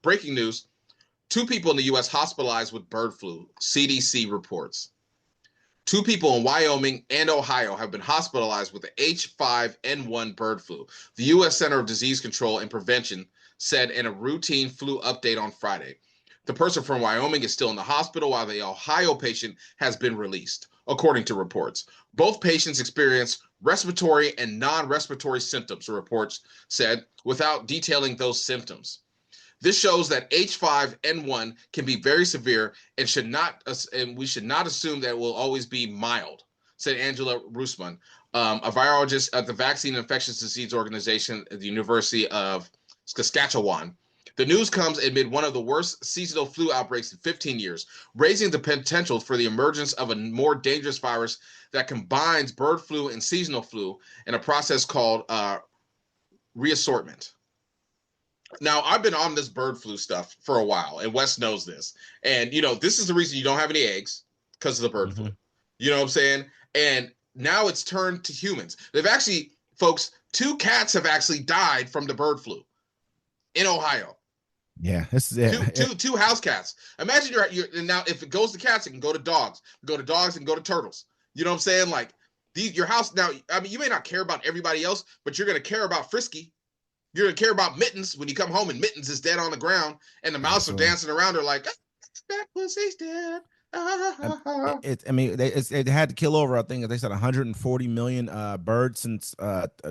Breaking news: 2 people in the U.S. hospitalized with bird flu. CDC reports. 2 people in Wyoming and Ohio have been hospitalized with the H5N1 bird flu. The U.S. Center of Disease Control and Prevention said in a routine flu update on Friday. The person from Wyoming is still in the hospital while the Ohio patient has been released, according to reports. Both patients experienced respiratory and non-respiratory symptoms, the reports said, without detailing those symptoms. This shows that H5N1 can be very severe and we should not assume that it will always be mild, said Angela Rusman, a virologist at the Vaccine and Infectious Disease Organization at the University of Saskatchewan. The news comes amid one of the worst seasonal flu outbreaks in 15 years, raising the potential for the emergence of a more dangerous virus that combines bird flu and seasonal flu in a process called reassortment. Now, I've been on this bird flu stuff for a while, and Wes knows this. And, this is the reason you don't have any eggs, because of the bird flu. You know what I'm saying? And now it's turned to humans. They've actually, folks, 2 cats have actually died from the bird flu in Ohio. Yeah, two house cats. Imagine you're now if it goes to cats, it can go to dogs. Go to dogs and go to turtles. You know what I'm saying? Like your house now. I mean, you may not care about everybody else, but you're gonna care about Frisky. You're gonna care about Mittens when you come home and Mittens is dead on the ground and the mouse are dancing around her like that pussy's dead. It had to kill over, I think they said 140 million birds since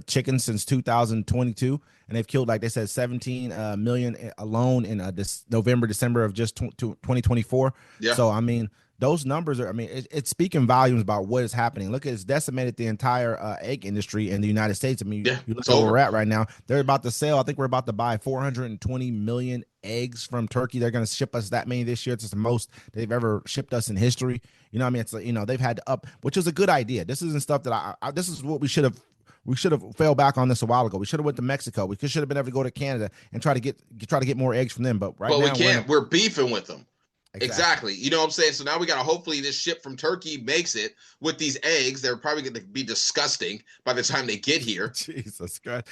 chickens since 2022, and they've killed, like they said, 17 million alone in this December of just 2024. Yeah. So I mean, those numbers are, it's speaking volumes about what is happening. Look, it's decimated the entire egg industry in the United States. I mean, you look where we're at right now. They're about to sell. I think we're about to buy 420 million eggs from Turkey. They're going to ship us that many this year. It's the most they've ever shipped us in history. It's they've had to up, which is a good idea. This isn't stuff that this is what we should have fell back on this a while ago. We should have went to Mexico. We should have been able to go to Canada and try to get more eggs from them. But now we can't. We're beefing with them. Exactly. You know what I'm saying? So now we got to hopefully this ship from Turkey makes it with these eggs. They're probably going to be disgusting by the time they get here. Jesus Christ.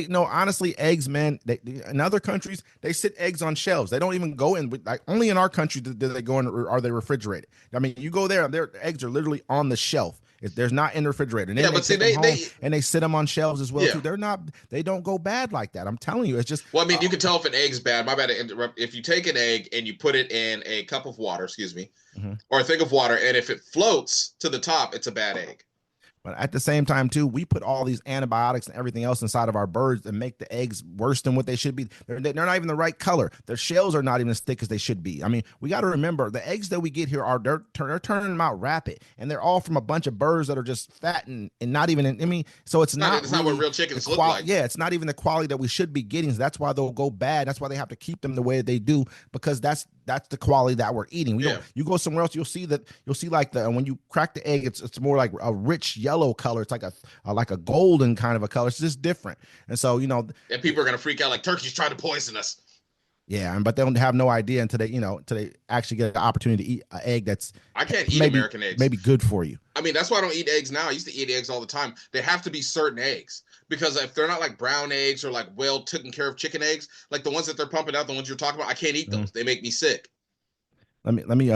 No, honestly, eggs, man, in other countries, they sit eggs on shelves. They don't even go in. Like only in our country do they go in, or are they refrigerated? I mean, you go there, their eggs are literally on the shelf. There's not in the refrigerator. And but see, they sit them on shelves as well too. They don't go bad like that. I'm telling you, it's just. Well, I mean, you can tell if an egg's bad. My bad to interrupt. If you take an egg and you put it in a cup of water, or a thing of water, and if it floats to the top, it's a bad egg. But at the same time, too, we put all these antibiotics and everything else inside of our birds and make the eggs worse than what they should be. They're not even the right color. Their shells are not even as thick as they should be. I mean, we got to remember the eggs that we get here they're turning them out rapid, and they're all from a bunch of birds that are just fat and not even. So it's not what real chickens look like. Yeah, it's not even the quality that we should be getting. So that's why they'll go bad. That's why they have to keep them the way they do, because that's the quality that we're eating. You go somewhere else, you'll see like when you crack the egg, it's more like a rich yellow color. It's like a golden kind of a color. It's just different. And so and people are gonna freak out like turkey's trying to poison us. Yeah, but they don't have no idea until they actually get the opportunity to eat an egg that's. I can't eat American eggs. Maybe good for you. I mean, that's why I don't eat eggs now. I used to eat eggs all the time. They have to be certain eggs, because if they're not like brown eggs or like well taken care of chicken eggs, like the ones that they're pumping out, the ones you're talking about, I can't eat those. They make me sick. Let me